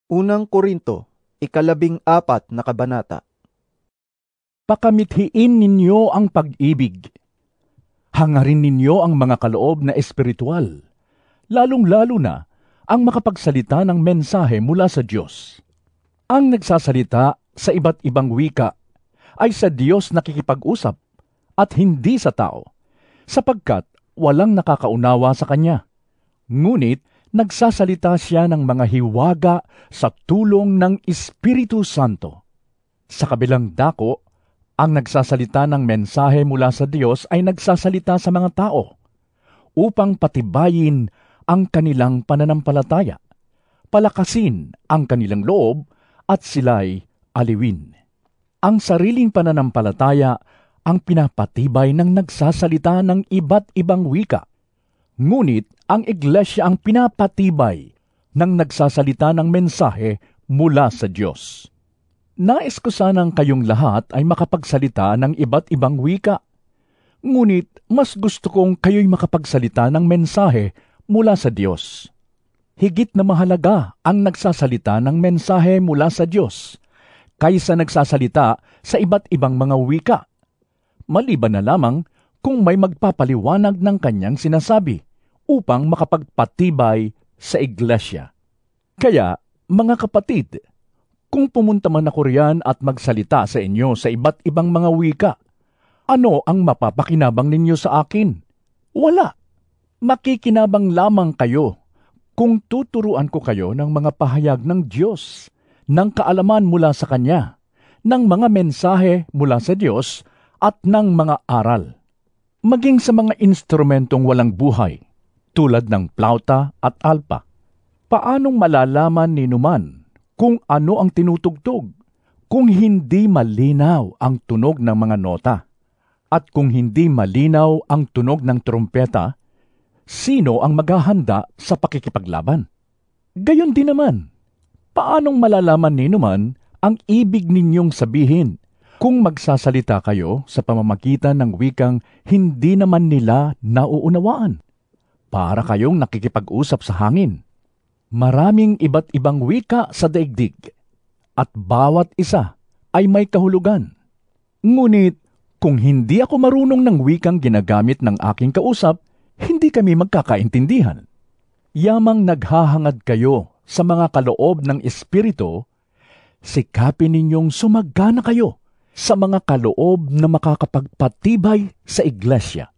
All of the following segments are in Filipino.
Unang Korinto, 14 na kabanata. Pakamithiin ninyo ang pag-ibig. Hangarin ninyo ang mga kaloob na espiritual, lalong-lalo na ang makapagsalita ng mensahe mula sa Diyos. Ang nagsasalita sa iba't ibang wika ay sa Diyos nakikipag-usap at hindi sa tao, sapagkat walang nakakaunawa sa Kanya. Ngunit nagsasalita siya ng mga hiwaga sa tulong ng Espiritu Santo. Sa kabilang dako, ang nagsasalita ng mensahe mula sa Diyos ay nagsasalita sa mga tao upang patibayin ang kanilang pananampalataya, palakasin ang kanilang loob at sila'y aliwin. Ang sariling pananampalataya ang pinapatibay ng nagsasalita ng iba't ibang wika. Ngunit ang iglesia ang pinapatibay ng nagsasalita ng mensahe mula sa Diyos. Nais ko sanang kayong lahat ay makapagsalita ng iba't ibang wika. Ngunit mas gusto kong kayo'y makapagsalita ng mensahe mula sa Diyos. Higit na mahalaga ang nagsasalita ng mensahe mula sa Diyos kaysa nagsasalita sa iba't ibang mga wika. Maliban na lamang kung may magpapaliwanag ng kanyang sinasabi upang makapagpatibay sa iglesia. Kaya, mga kapatid, kung pumunta man ako riyan at magsalita sa inyo sa iba't ibang mga wika, ano ang mapapakinabang ninyo sa akin? Wala. Makikinabang lamang kayo kung tuturuan ko kayo ng mga pahayag ng Diyos, ng kaalaman mula sa Kanya, ng mga mensahe mula sa Diyos at ng mga aral. Maging sa mga instrumentong walang buhay, tulad ng plauta at alpa. Paanong malalaman ni Numan kung ano ang tinutugtog, kung hindi malinaw ang tunog ng mga nota? At kung hindi malinaw ang tunog ng trompeta, sino ang maghahanda sa pakikipaglaban? Gayon din naman, paanong malalaman ni Numan ang ibig ninyong sabihin kung magsasalita kayo sa pamamagitan ng wikang hindi naman nila nauunawaan? Para kayong nakikipag-usap sa hangin. Maraming iba't ibang wika sa daigdig, at bawat isa ay may kahulugan. Ngunit, kung hindi ako marunong ng wikang ginagamit ng aking kausap, hindi kami magkakaintindihan. Yamang naghahangad kayo sa mga kaloob ng Espiritu, sikapin ninyong sumagana kayo sa mga kaloob na makakapagpatibay sa iglesia.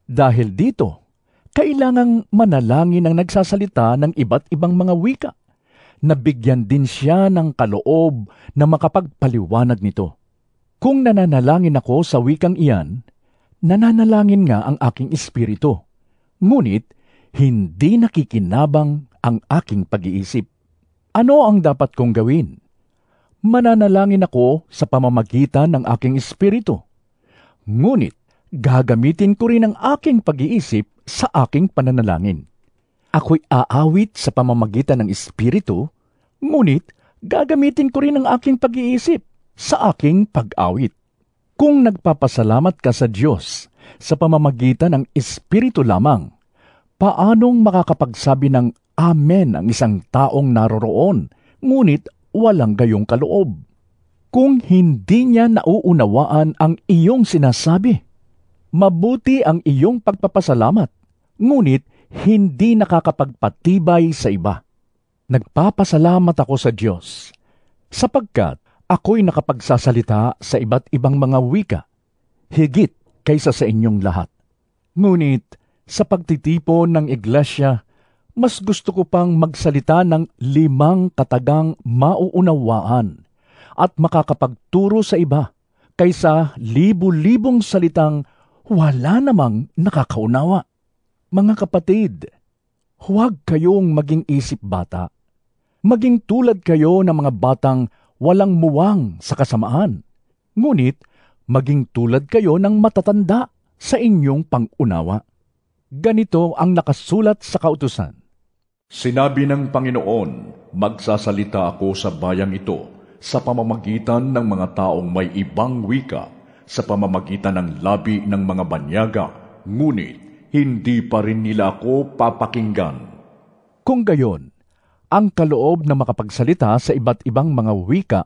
Dahil dito, kailangang manalangin ang nagsasalita ng iba't ibang mga wika. Nabigyan din siya ng kaloob na makapagpaliwanag nito. Kung nananalangin ako sa wikang iyan, nananalangin nga ang aking espiritu. Ngunit, hindi nakikinabang ang aking pag-iisip. Ano ang dapat kong gawin? Mananalangin ako sa pamamagitan ng aking espiritu. Ngunit, gagamitin ko rin ang aking pag-iisip sa aking pananalangin. Ako'y aawit sa pamamagitan ng Espiritu, ngunit gagamitin ko rin ang aking pag-iisip sa aking pag-awit. Kung nagpapasalamat ka sa Diyos sa pamamagitan ng Espiritu lamang, paanong makakapagsabi ng Amen ang isang taong naroroon, ngunit walang gayong kaloob? Kung hindi niya nauunawaan ang iyong sinasabi, mabuti ang iyong pagpapasalamat, ngunit hindi nakakapagpatibay sa iba. Nagpapasalamat ako sa Diyos, sapagkat ako'y nakapagsasalita sa iba't ibang mga wika, higit kaysa sa inyong lahat. Ngunit sa pagtitipon ng iglesia, mas gusto ko pang magsalita ng 5 katagang mauunawaan at makakapagturo sa iba, kaysa libu-libong salitang wala namang nakakaunawa. Mga kapatid, huwag kayong maging isip bata. Maging tulad kayo ng mga batang walang muwang sa kasamaan. Ngunit, maging tulad kayo ng matatanda sa inyong pang-unawa. Ganito ang nakasulat sa kautusan. Sinabi ng Panginoon, magsasalita ako sa bayang ito sa pamamagitan ng mga taong may ibang wika, sa pamamagitan ng labi ng mga banyaga, ngunit hindi pa rin nila ako papakinggan. Kung gayon, Ang kaloob na makapagsalita sa iba't ibang mga wika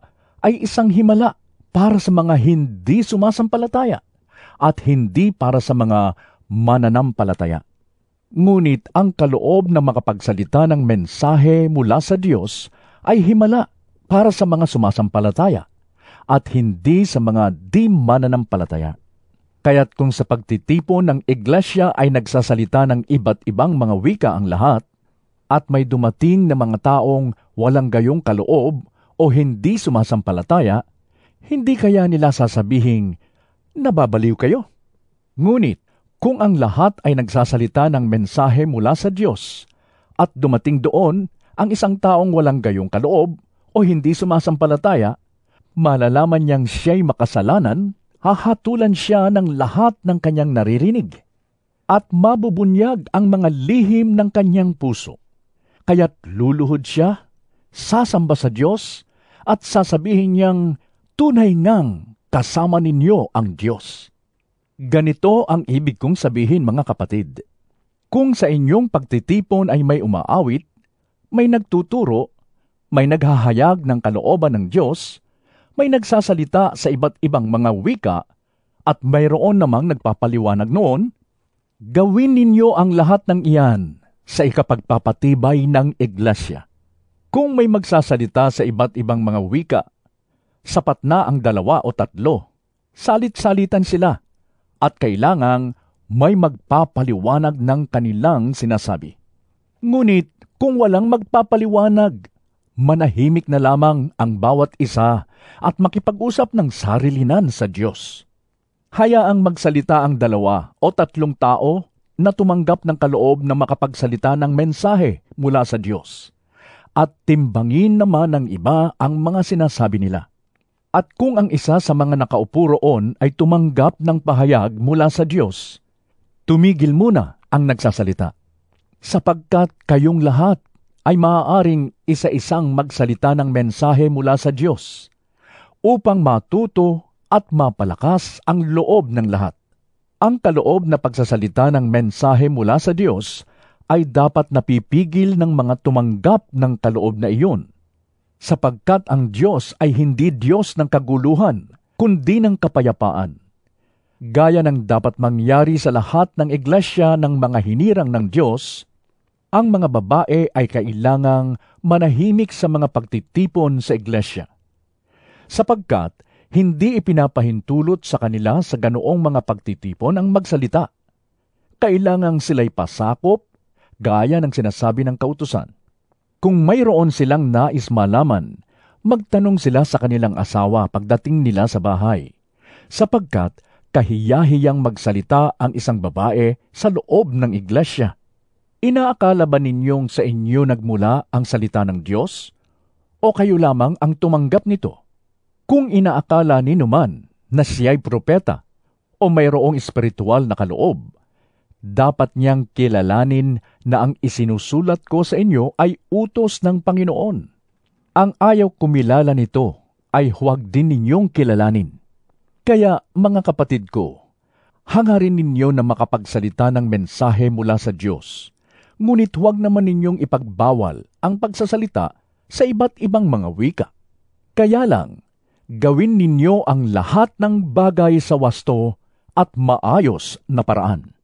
ay isang himala para sa mga hindi sumasampalataya at hindi para sa mga mananampalataya. Ngunit ang kaloob na makapagsalita ng mensahe mula sa Diyos ay himala para sa mga sumasampalataya at hindi sa mga di mananampalataya. Kaya't kung sa pagtitipon ng iglesia ay nagsasalita ng iba't ibang mga wika ang lahat, at may dumating na mga taong walang gayong kaloob o hindi sumasampalataya, hindi kaya nila sasabihing, nababaliw kayo? Ngunit, kung ang lahat ay nagsasalita ng mensahe mula sa Diyos, at dumating doon ang isang taong walang gayong kaloob o hindi sumasampalataya, malalaman niyang siya'y makasalanan, hahatulan siya ng lahat ng kanyang naririnig, at mabubunyag ang mga lihim ng kanyang puso. Kaya't luluhod siya, sasamba sa Diyos, at sasabihin niyang, tunay ngang kasama ninyo ang Diyos. Ganito ang ibig kong sabihin, mga kapatid. Kung sa inyong pagtitipon ay may umaawit, may nagtuturo, may naghahayag ng kalooban ng Diyos, may nagsasalita sa iba't ibang mga wika, at mayroon namang nagpapaliwanag noon, gawin ninyo ang lahat ng iyan sa ikapagpapatibay ng iglesia. Kung may magsasalita sa iba't ibang mga wika, sapat na ang 2 o 3. Salit-salitan sila, at kailangang may magpapaliwanag ng kanilang sinasabi. Ngunit kung walang magpapaliwanag, manahimik na lamang ang bawat isa at makipag-usap ng sarilinan sa Diyos. Hayaang magsalita ang 2 o 3 tao na tumanggap ng kaloob na makapagsalita ng mensahe mula sa Diyos, at timbangin naman ng iba ang mga sinasabi nila. At kung ang isa sa mga nakaupo roon ay tumanggap ng pahayag mula sa Diyos, tumigil muna ang nagsasalita, sapagkat kayong lahat ay maaaring isa-isang magsalita ng mensahe mula sa Diyos, upang matuto at mapalakas ang loob ng lahat. Ang kaloob na pagsasalita ng mensahe mula sa Diyos ay dapat napipigil ng mga tumanggap ng kaloob na iyon, sapagkat ang Diyos ay hindi Diyos ng kaguluhan, kundi ng kapayapaan. Gaya ng dapat mangyari sa lahat ng iglesia ng mga hinirang ng Diyos, ang mga babae ay kailangang manahimik sa mga pagtitipon sa iglesia, sapagkat hindi ipinapahintulot sa kanila sa ganoong mga pagtitipon ang magsalita. Kailangang sila'y pasakop, gaya ng sinasabi ng kautusan. Kung mayroon silang nais malaman, magtanong sila sa kanilang asawa pagdating nila sa bahay, sapagkat kahiya-hiyang magsalita ang isang babae sa loob ng iglesia. Inaakala ba ninyong sa inyo nagmula ang salita ng Diyos? O kayo lamang ang tumanggap nito? Kung inaakala ninyo man na siya'y propeta o mayroong espiritual na kaloob, dapat niyang kilalanin na ang isinusulat ko sa inyo ay utos ng Panginoon. Ang ayaw kumilala nito ay huwag din ninyong kilalanin. Kaya, mga kapatid ko, hangarin ninyo na makapagsalita ng mensahe mula sa Diyos, ngunit huwag naman ninyong ipagbawal ang pagsasalita sa iba't ibang mga wika. Kaya lang, gawin ninyo ang lahat ng bagay sa wasto at maayos na paraan.